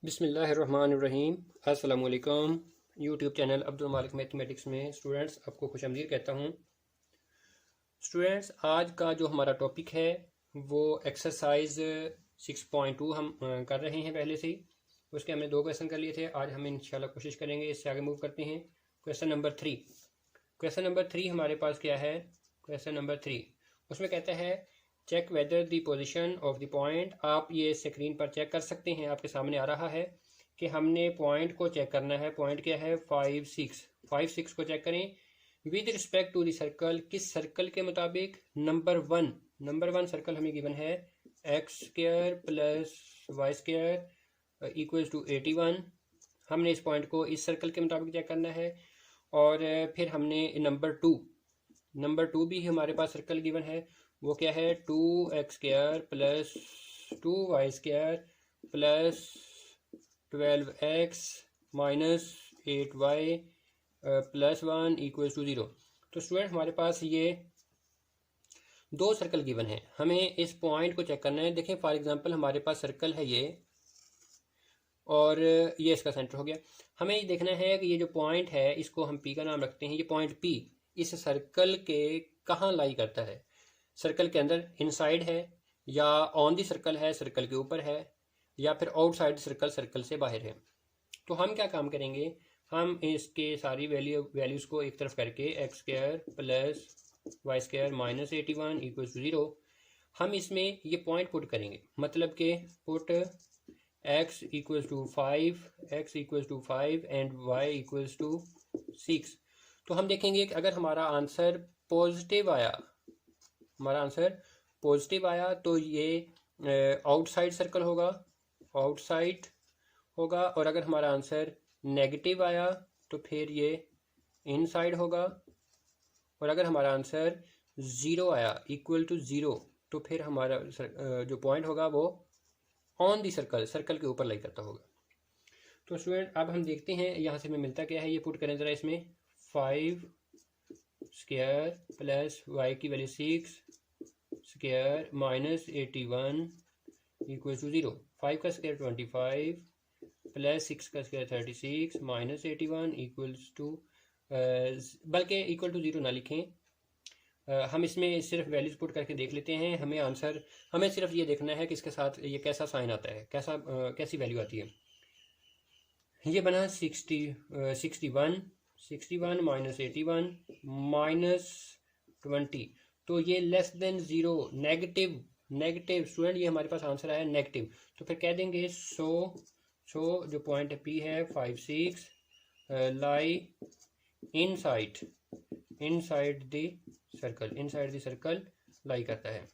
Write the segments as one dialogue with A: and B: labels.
A: बिस्मिल्लाहिर्रहमानिर्रहीम। अस्सलाम वालेकुम। यूट्यूब चैनल अब्दुल मालिक मैथमेटिक्स में स्टूडेंट्स आपको खुशामदीद कहता हूँ। स्टूडेंट्स, आज का जो हमारा टॉपिक है वो एक्सरसाइज 6.2 हम कर रहे हैं पहले से ही। उसके हमने 2 क्वेश्चन कर लिए थे। आज हम इंशाल्लाह कोशिश करेंगे, इससे आगे मूव करते हैं। क्वेश्चन नंबर 3 हमारे पास क्या है? क्वेश्चन नंबर 3 उसमें कहता है check whether the position of the point. आप ये स्क्रीन पर चेक कर सकते हैं, आपके सामने आ रहा है कि हमने पॉइंट को चेक करना है। पॉइंट क्या है? 5 6 को चेक करें with respect to the circle. किस सर्कल के मुताबिक? नंबर वन सर्कल हमें गिवन है x² plus y² equals to 81। हमने इस पॉइंट को इस सर्कल के मुताबिक चेक करना है। और फिर हमने नंबर टू भी हमारे पास सर्कल गिवन है, वो क्या है? 2x² plus 2y² plus 12x minus 8y plus 1 equals to 0। तो स्टूडेंट, हमारे पास ये 2 सर्कल गिवन है, हमें इस पॉइंट को चेक करना है। देखें, फॉर एग्जांपल हमारे पास सर्कल है ये, और ये इसका सेंटर हो गया। हमें ये देखना है कि ये जो पॉइंट है इसको हम P का नाम रखते हैं। ये पॉइंट P इस सर्कल के कहाँ लाई करता है? सर्कल के अंदर, इनसाइड है, या ऑन दी सर्कल है, सर्कल के ऊपर है, या फिर आउटसाइड सर्कल, सर्कल से बाहर है। तो हम क्या काम करेंगे, हम इसके सारी वैल्यूज़ को एक तरफ करके x² plus y² minus 81 equals to 0, हम इसमें ये पॉइंट पुट करेंगे। मतलब कि put x equals to 5 and y equals to 6। तो हम देखेंगे कि अगर हमारा आंसर पॉजिटिव आया तो ये आउटसाइड सर्कल होगा, और अगर हमारा आंसर नेगेटिव आया तो फिर ये इनसाइड होगा, और अगर हमारा आंसर 0 आया, इक्वल टू 0, तो फिर हमारा जो पॉइंट होगा वो ऑन दी सर्कल के ऊपर लाई करता होगा। तो स्टूडेंट, अब हम देखते हैं यहाँ से हमें मिलता क्या है। ये पुट करें ज़रा इसमें, 5² प्लस y की वैल्यू 6² माइनस 81 इक्वल टू 0। 5 का स्क्वायर 25 प्लस 6 का स्क्वायर 36 माइनस 81 इक्वल्स टू, बल्कि इक्वल टू 0 ना लिखें, हम इसमें सिर्फ वैल्यूज पुट करके देख लेते हैं। हमें सिर्फ ये देखना है कि इसके साथ ये कैसा साइन आता है, कैसी वैल्यू आती है। ये बना 61 माइनस 81 माइनस 20, तो ये लेस देन 0, नेगेटिव। स्टूडेंट, ये हमारे पास आंसर आया नेगेटिव। तो फिर कह देंगे सो जो पॉइंट P है 5 6 लाई इनसाइड द सर्कल लाई करता है।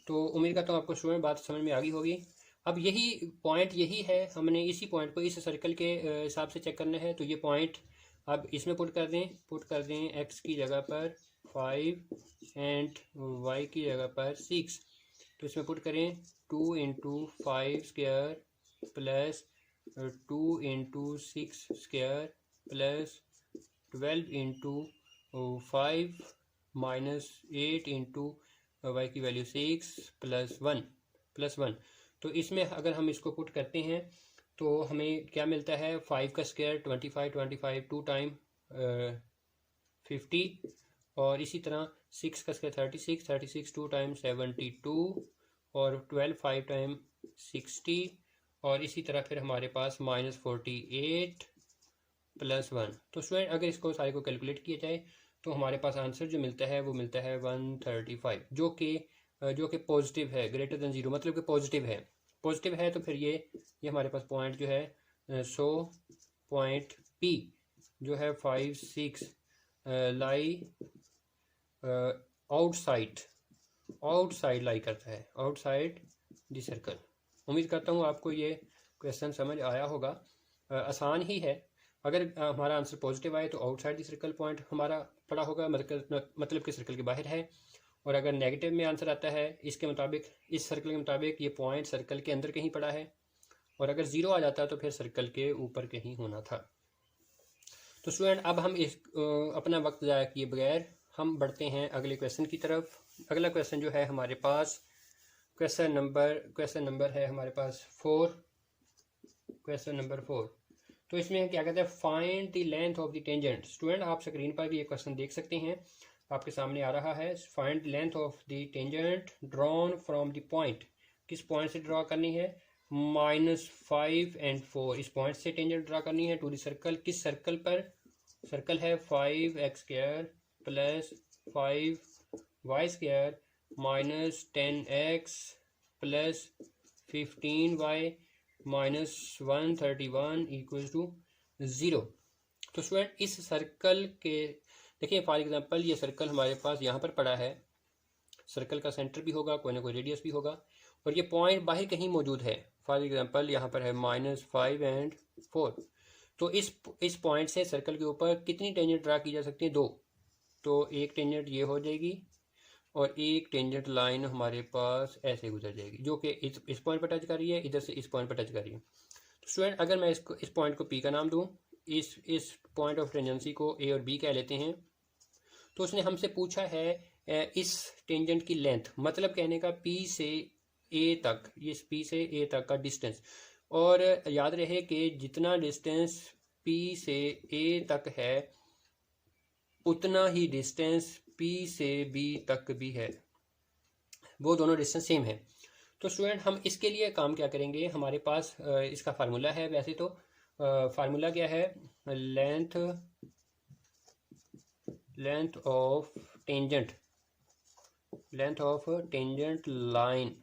A: तो उम्मीद करता हूँ आपको स्टूडेंट बात समझ में आ गई होगी। अब यही पॉइंट है, हमने इसी पॉइंट को इस सर्कल के हिसाब से चेक करना है। तो ये पॉइंट अब इसमें पुट कर दें x की जगह पर 5 एंड y की जगह पर 6। तो इसमें पुट करें 2 into 5² plus 2 into 6² plus 12 into 5 minus 8 into y की वैल्यू 6 प्लस 1। तो इसमें अगर हम इसको पुट करते हैं तो हमें क्या मिलता है? 5 का स्क्वायर 25 2 टाइम 50, और इसी तरह 6 का स्क्वायर 36 2 टाइम 72, और 12 5 टाइम 60, और इसी तरह फिर हमारे पास माइनस 48 प्लस 1। तो स्टूडेंट, अगर इसको सारे को कैलकुलेट किया जाए तो हमारे पास आंसर जो मिलता है वो मिलता है 135, जो कि पॉजिटिव है, ग्रेटर देन 0, मतलब कि पॉजिटिव है। तो फिर ये हमारे पास पॉइंट जो है, सो पॉइंट P जो है 5 6 लाई आउटसाइड लाई करता है, आउटसाइड द सर्कल। उम्मीद करता हूँ आपको ये क्वेश्चन समझ आया होगा। आसान ही है। अगर हमारा आंसर पॉजिटिव आए तो आउटसाइड द सर्कल पॉइंट हमारा पड़ा होगा, मतलब कि सर्कल के बाहर है। और अगर नेगेटिव में आंसर आता है इसके मुताबिक, इस सर्कल के मुताबिक, ये पॉइंट सर्कल के अंदर कहीं पड़ा है, और अगर 0 आ जाता है तो फिर सर्कल के ऊपर कहीं होना था। तो स्टूडेंट, अब हम अपना वक्त ज़ाया किए बगैर हम बढ़ते हैं अगले क्वेश्चन की तरफ। अगला क्वेश्चन जो है हमारे पास क्वेश्चन नंबर है हमारे पास 4, क्वेश्चन नंबर 4। तो इसमें क्या कहते हैं, find the length of the tangent. Student आप स्क्रीन पर भी ये क्वेश्चन देख सकते हैं, आपके सामने आ रहा है। Find the length of the tangent drawn from the point. किस पॉइंट से ड्रॉ करनी है, -5 and 4, इस पॉइंट से टेंजेंट ड्रॉ करनी है टू द सर्कल। किस सर्कल पर, सर्कल है 5x² plus 5y² minus 10x plus 15y minus 131 equal to 0। तो स्टूडेंट इस सर्कल के, देखिए फॉर एग्जांपल ये सर्कल हमारे पास यहाँ पर पड़ा है, सर्कल का सेंटर भी होगा, कोई ना कोई रेडियस भी होगा, और ये पॉइंट बाहर कहीं मौजूद है। फॉर एग्जांपल यहाँ पर है -5 and 4। तो इस पॉइंट से सर्कल के ऊपर कितनी टेंजेंट ड्रा की जा सकती है, 2। तो एक टेंजेंट ये हो जाएगी और एक टेंजेंट लाइन हमारे पास ऐसे गुजर जाएगी, जो कि इस पॉइंट पर टच कर रही है, इधर से इस पॉइंट पर टच कर रही है। तो स्टूडेंट अगर मैं इस पॉइंट को पी का नाम दूँ, इस पॉइंट ऑफ टेंजेंसी को ए और बी कह लेते हैं। तो उसने हमसे पूछा है इस टेंजेंट की लेंथ, मतलब कहने का पी से ए तक, ये पी से ए तक का डिस्टेंस। और याद रहे कि जितना डिस्टेंस पी से ए तक है उतना ही डिस्टेंस पी से बी तक भी है, वो दोनों डिस्टेंस सेम है। तो स्टूडेंट हम इसके लिए काम क्या करेंगे, हमारे पास इसका फार्मूला है। वैसे तो फार्मूला क्या है, length of tangent line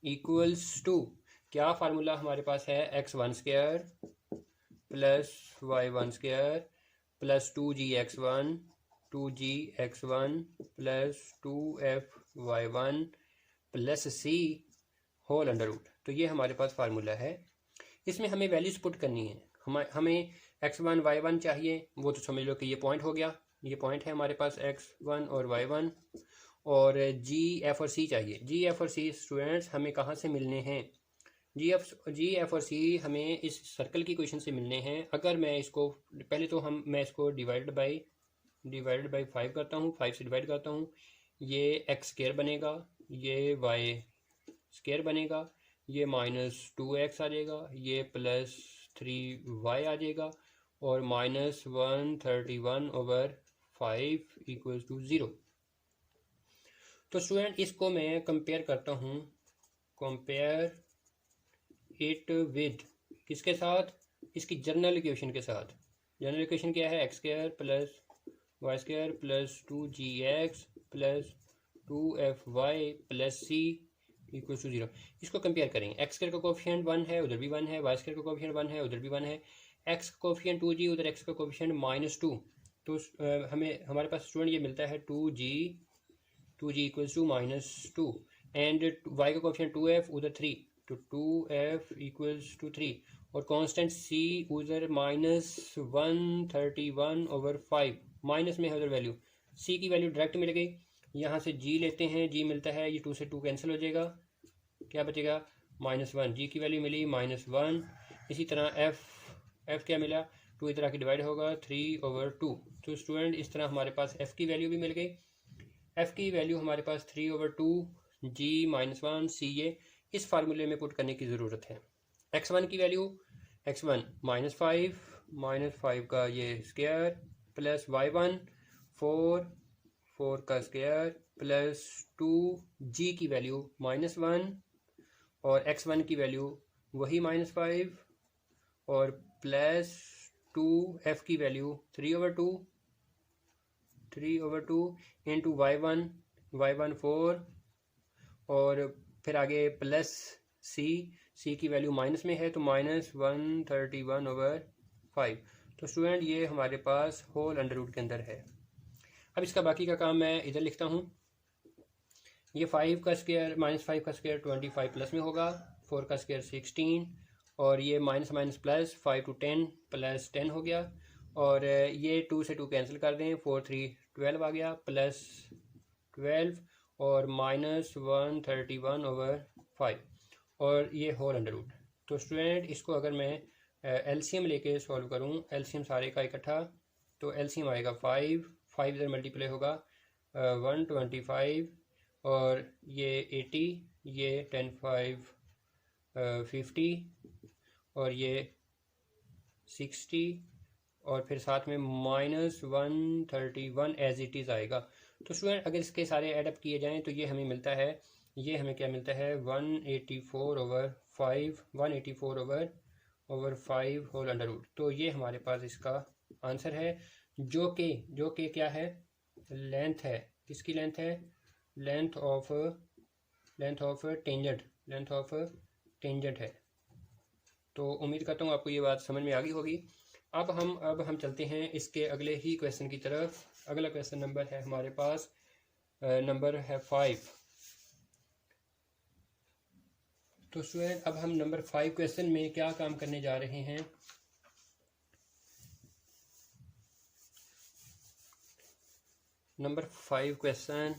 A: equals to, क्या फार्मूला हमारे पास है, x1² plus y1² plus 2gx1 plus 2fy1 plus c whole under root. तो ये हमारे पास फार्मूला है। इसमें हमें वैल्यूज पुट करनी है। हमें x1 y1 चाहिए, वो तो समझ लो कि ये पॉइंट हो गया, ये पॉइंट है हमारे पास x1 और y1। और g f और c चाहिए। g f और c स्टूडेंट्स हमें कहाँ से मिलने हैं, g f और c हमें इस सर्कल की इक्वेशन से मिलने हैं। अगर मैं इसको पहले तो मैं इसको डिवाइडेड बाई 5 करता हूँ, 5 से डिवाइड करता हूँ, ये x² बनेगा, ये y² बनेगा, ये -2x आ जाएगा, ये +3y आ जाएगा, और -131/5 इक्वल्स टू 0। तो स्टूडेंट इसको मैं कंपेयर करता हूँ, कंपेयर इट विद किसके साथ, इसकी जनरल इक्वेशन के साथ। जनरल इक्वेशन क्या है, x² plus y² plus 2gx plus 2fy plus c equals to 0। इसको कंपेयर करेंगे। x² का कोफिशिएंट 1 है, उधर भी 1 है, y² का कोफिशिएंट 1 है, उधर भी 1 है, x का कोफिशिएंट 2g, उधर x का कोफिशिएंट -2। तो हमारे पास स्टूडेंट ये मिलता है 2g equals to -2, and y का कोफिशिएंट 2f, उधर 3, तो 2f इक्वल्स टू 3, और कांस्टेंट c उधर -131/5, माइनस में है उधर वैल्यू, c की वैल्यू डायरेक्ट मिल गई। यहाँ से g लेते हैं, g मिलता है, ये 2 से 2 कैंसिल हो जाएगा, क्या बचेगा -1, g की वैल्यू मिली -1। इसी तरह f क्या मिला, 2 इधर आके डिवाइड होगा 3/2। तो स्टूडेंट इस तरह हमारे पास f की वैल्यू भी मिल गई। f की वैल्यू हमारे पास 3/2, g -1, c, ये इस फार्मूले में पुट करने की ज़रूरत है। x1 की वैल्यू, x1 -5 का ये स्क्वायर प्लस y1 4 का स्क्वायर प्लस 2g की वैल्यू -1, और x1 की वैल्यू वही -5, और प्लस 2f की वैल्यू 3/2 इंटू y1 4, और फिर आगे प्लस c की वैल्यू माइनस में है तो -131/5। तो स्टूडेंट ये हमारे पास होल अंडर रूट के अंदर है। अब इसका बाकी का काम मैं इधर लिखता हूँ। ये 5 का स्क्वायर -5 का स्क्वायर 25 प्लस में होगा, 4 का स्क्वायर 16, और ये माइनस प्लस 5 to 10 प्लस 10 हो गया, और ये 2 से 2 कैंसिल कर दें, 4 3 12 आ गया, प्लस 12 और -131/5, और ये होल अंडर रूट। तो स्टूडेंट इसको अगर मैं एलसीएम लेके सॉल्व करूँ, एलसीएम सारे का इकट्ठा, तो एलसीएम आएगा 5 इधर मल्टीप्लाई होगा 125, और ये 80 ये 10 5 50 और ये 60 और फिर साथ में -131 एज इट इज़ आएगा। तो स्टूडेंट अगर इसके सारे एडअप किए जाएं तो ये हमें मिलता है, ये हमें क्या मिलता है 184/5 184/5 होल अंडर रूट। तो ये हमारे पास इसका आंसर है, जो कि क्या है, लेंथ है। किसकी लेंथ है? लेंथ ऑफ टेंजेंट है। तो उम्मीद करता हूँ आपको ये बात समझ में आ गई होगी। अब हम चलते हैं इसके अगले ही क्वेश्चन की तरफ। अगला क्वेश्चन नंबर है हमारे पास, नंबर है 5। तो स्टूडेंट अब हम नंबर 5 क्वेश्चन में क्या काम करने जा रहे हैं। Number 5 question,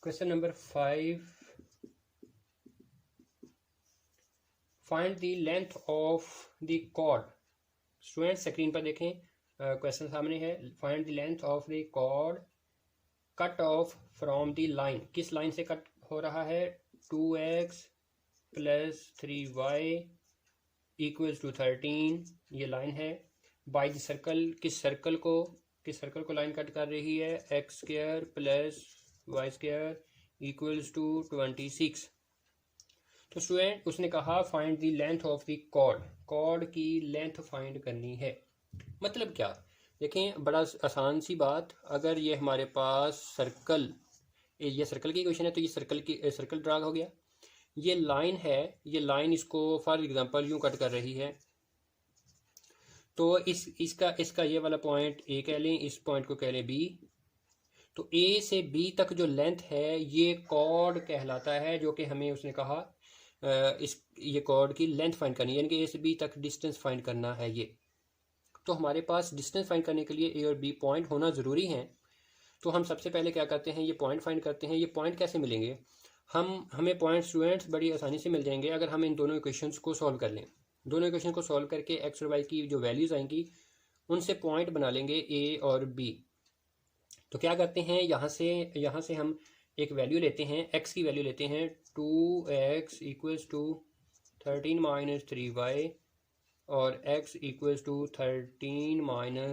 A: question number 5, find the length of the chord. Student screen पर देखें, क्वेश्चन सामने है। Find the length of the chord cut off from the line. किस लाइन से कट हो रहा है? 2x + 3y = 13, ये लाइन है। बाय द सर्कल, किस सर्कल को लाइन कट कर रही है? x² + y² = 26। तो स्टूडेंट उसने कहा find the length of the chord, chord की लेंथ फाइंड करनी है। मतलब क्या? देखें, बड़ा आसान सी बात। अगर ये हमारे पास सर्कल, ये सर्कल की क्वेश्चन है तो ये सर्कल ड्रा हो गया। ये लाइन है, ये लाइन इसको फॉर एग्जांपल यूं कट कर रही है। तो इसका ये वाला पॉइंट ए कह लें, इस पॉइंट को कह लें बी। तो ए से बी तक जो लेंथ है ये कॉर्ड कहलाता है, जो कि हमें उसने कहा ये कॉर्ड की लेंथ फाइंड करनी है, यानी कि ए से बी तक डिस्टेंस फाइंड करना है ये। तो हमारे पास डिस्टेंस फाइंड करने के लिए ए और बी पॉइंट होना ज़रूरी है। तो हम सबसे पहले क्या करते हैं, ये पॉइंट फाइंड करते हैं। ये पॉइंट कैसे मिलेंगे? हमें पॉइंट स्टूडेंट्स बड़ी आसानी से मिल जाएंगे अगर हम इन दोनों इक्वेशंस को सॉल्व कर लें। दोनों इक्वेशन को सॉल्व करके एक्स और वाई की जो वैल्यूज़ आएंगी उनसे पॉइंट बना लेंगे ए और बी। तो क्या करते हैं, यहाँ से हम एक वैल्यू लेते हैं, x की वैल्यू लेते हैं 2x = 13 - 3y और x = 13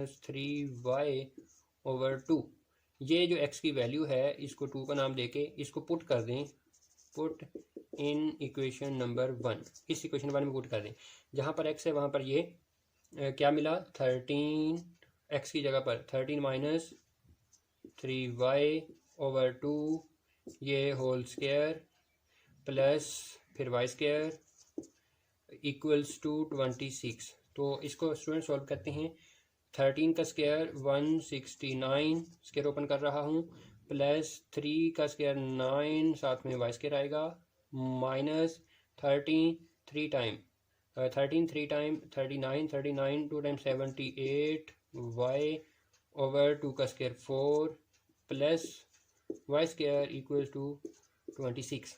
A: - 3y/2। ये जो x की वैल्यू है इसको 2 का नाम देके इसको पुट कर दें, पुट इन इक्वेशन नंबर 1। इस इक्वेशन 1 में पुट कर दें। जहाँ पर x है वहाँ पर ये क्या मिला, 13, x की जगह पर 13 - 3y/2 ये होल स्क्वायर प्लस फिर y² = 26। तो इसको स्टूडेंट सॉल्व करते हैं। 13 का स्क्वायर 169, स्क्वायर ओपन कर रहा हूँ, प्लस 3 का स्क्वायर 9, साथ में y² आएगा, माइनस 13 3 टाइम 39, 2 टाइम 78 y/2 का स्क्वायर 4 प्लस y² = 26।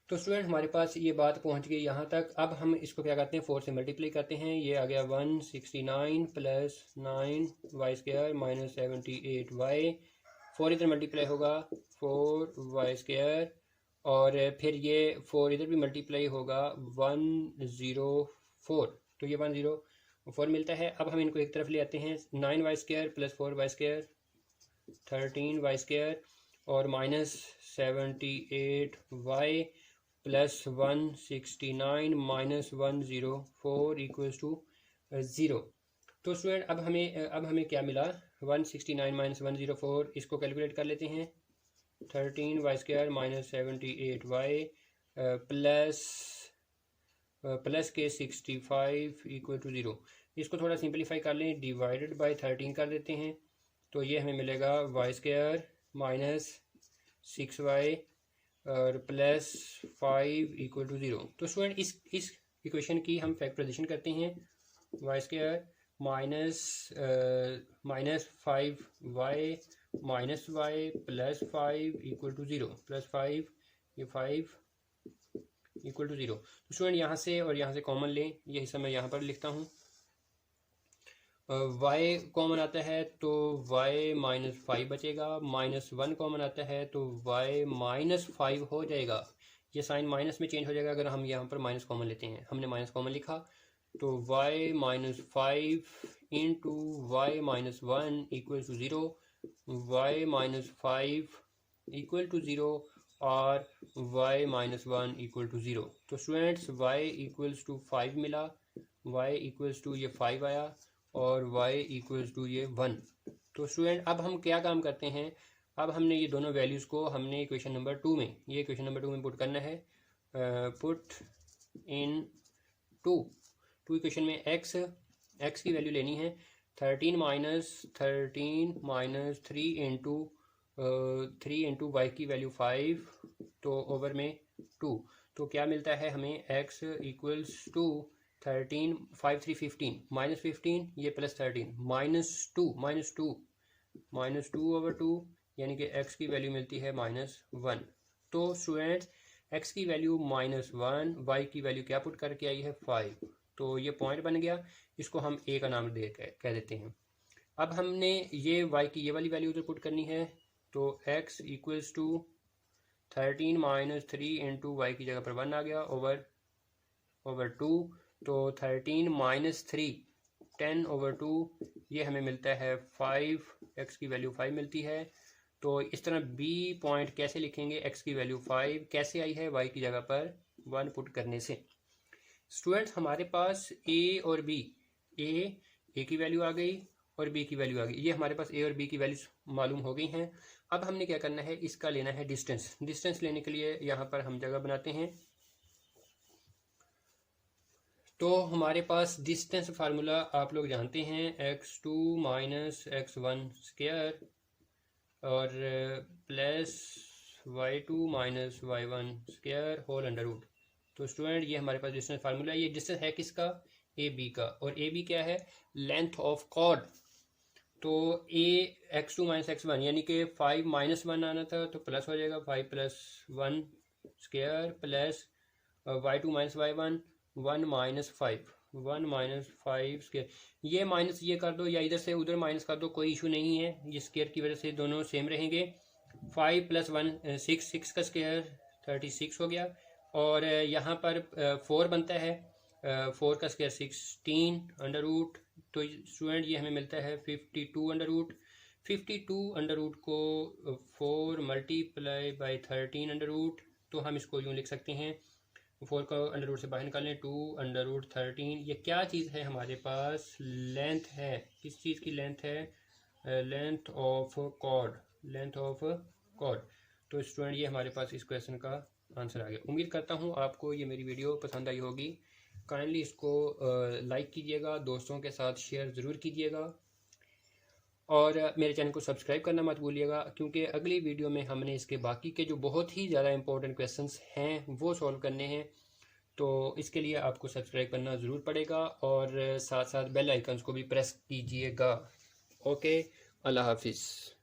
A: तो स्टूडेंट हमारे पास ये बात पहुंच गई यहाँ तक। अब हम इसको क्या करते हैं, 4 से मल्टीप्लाई करते हैं। ये आ गया 169 + 9y² - 78y। 4 इधर मल्टीप्लाई होगा 4y² और फिर ये 4 इधर भी मल्टीप्लाई होगा 104। तो ये 104 मिलता है। अब हम इनको एक तरफ ले आते हैं, 9y² + 4y² 13y² और -78y + 169 - 104 = 0। तो स्टूडेंट अब हमें क्या मिला, 169 - 104, इसको कैलकुलेट कर लेते हैं। 13y² - 78y प्लस के 65 = 0। इसको थोड़ा सिंपलीफाई कर लें, डिवाइडेड बाय 13 कर देते हैं। तो ये हमें मिलेगा y² - 6y और प्लस 5 = 0। तो स्टूडेंट इस इक्वेशन की हम फैक्टराइजेशन करते हैं। y² minus 5y minus y plus 5 = 0, plus 5 ये 5 = 0। तो स्टूडेंट यहाँ से और यहाँ से कॉमन लें, ये हिस्सा मैं यहाँ पर लिखता हूँ y कॉमन आता है तो y -5 बचेगा, -1 कॉमन आता है तो y -5 हो जाएगा। ये साइन माइनस में चेंज हो जाएगा अगर हम यहाँ पर माइनस कॉमन लेते हैं। हमने माइनस कॉमन लिखा तो y -5 into y -1 equal to 0, y -5 equal to 0 और y -1 इक्वल टू 0। तो स्टूडेंट्स y इक्वल्स टू 5 मिला, y इक्वल्स टू ये 5 आया और y इक्वल्स टू ये 1। तो स्टूडेंट अब हम क्या काम करते हैं, अब हमने ये दोनों वैल्यूज़ को हमने इक्वेशन नंबर 2 में, ये इक्वेशन नंबर 2 में पुट करना है। पुट इन टू इक्वेशन में x की वैल्यू लेनी है 13 माइनस 3 इंटू 3 इंटू वाई की वैल्यू 5 तो ओवर में 2। तो क्या मिलता है हमें x इक्वल्स टू 13 5 3 15 -15 ये प्लस 13 माइनस टू ओवर 2 यानी कि x की वैल्यू मिलती है -1। तो स्टूडेंट्स x की वैल्यू -1, y की वैल्यू क्या पुट करके आई है 5। तो ये पॉइंट बन गया, इसको हम a का नाम दे कह देते हैं। अब हमने ये y की ये वाली वैल्यू उधर पुट करनी है तो x equals to 13 minus 3 into y की जगह पर 1 आ गया ओवर 2। तो 13 माइनस 3 10 ओवर 2 ये हमें मिलता है 5, x की वैल्यू 5 मिलती है। तो इस तरह b पॉइंट कैसे लिखेंगे, x की वैल्यू 5 कैसे आई है y की जगह पर 1 पुट करने से। स्टूडेंट्स हमारे पास a और b, a की वैल्यू आ गई और b की वैल्यू आ गई, ये हमारे पास a और b की वैल्यूज मालूम हो गई हैं। अब हमने क्या करना है, इसका लेना है डिस्टेंस लेने के लिए यहाँ पर हम जगह बनाते हैं। तो हमारे पास डिस्टेंस फार्मूला आप लोग जानते हैं, x2 माइनस x1 स्क्वायर और plus y2 minus y1 square whole under root. तो स्टूडेंट ये हमारे पास डिस्टेंस फार्मूला है। ये डिस्टेंस है किसका, ए बी का, और ए बी क्या है, लेंथ ऑफ कॉर्ड। तो ए x2 माइनस x1 यानी कि 5 -1 आना था तो प्लस हो जाएगा 5 + 1 square plus y2 minus y1 1 - 5 square. ये माइनस ये कर दो या इधर से उधर माइनस कर दो, कोई इशू नहीं है, ये स्क्वायर की वजह से दोनों सेम रहेंगे। 5 + 1 6 का स्क्वायर 36 हो गया और यहाँ पर 4 बनता है, 4 का स्क्वायर 16 अंडर रूट। तो स्टूडेंट ये हमें मिलता है 52 अंडर रूट। 52 अंडर रूट को 4 मल्टीप्लाई बाई 13 अंडर रूट, तो हम इसको यूँ लिख सकते हैं, 4 को अंडर रूट से बाहर निकालें 2 अंडर रूट 13। ये क्या चीज़ है हमारे पास, लेंथ है। किस चीज़ की लेंथ है, लेंथ ऑफ कॉर्ड। तो स्टूडेंट ये हमारे पास इस क्वेश्चन का आंसर आ गया। उम्मीद करता हूँ आपको ये मेरी वीडियो पसंद आई होगी। काइंडली इसको लाइक कीजिएगा, दोस्तों के साथ शेयर ज़रूर कीजिएगा और मेरे चैनल को सब्सक्राइब करना मत भूलिएगा, क्योंकि अगली वीडियो में हमने इसके बाकी के जो बहुत ही ज़्यादा इंपॉर्टेंट क्वेश्चंस हैं वो सॉल्व करने हैं। तो इसके लिए आपको सब्सक्राइब करना ज़रूर पड़ेगा और साथ साथ बेल आइकन्स को भी प्रेस कीजिएगा। ओके, अल्लाह हाफिज़।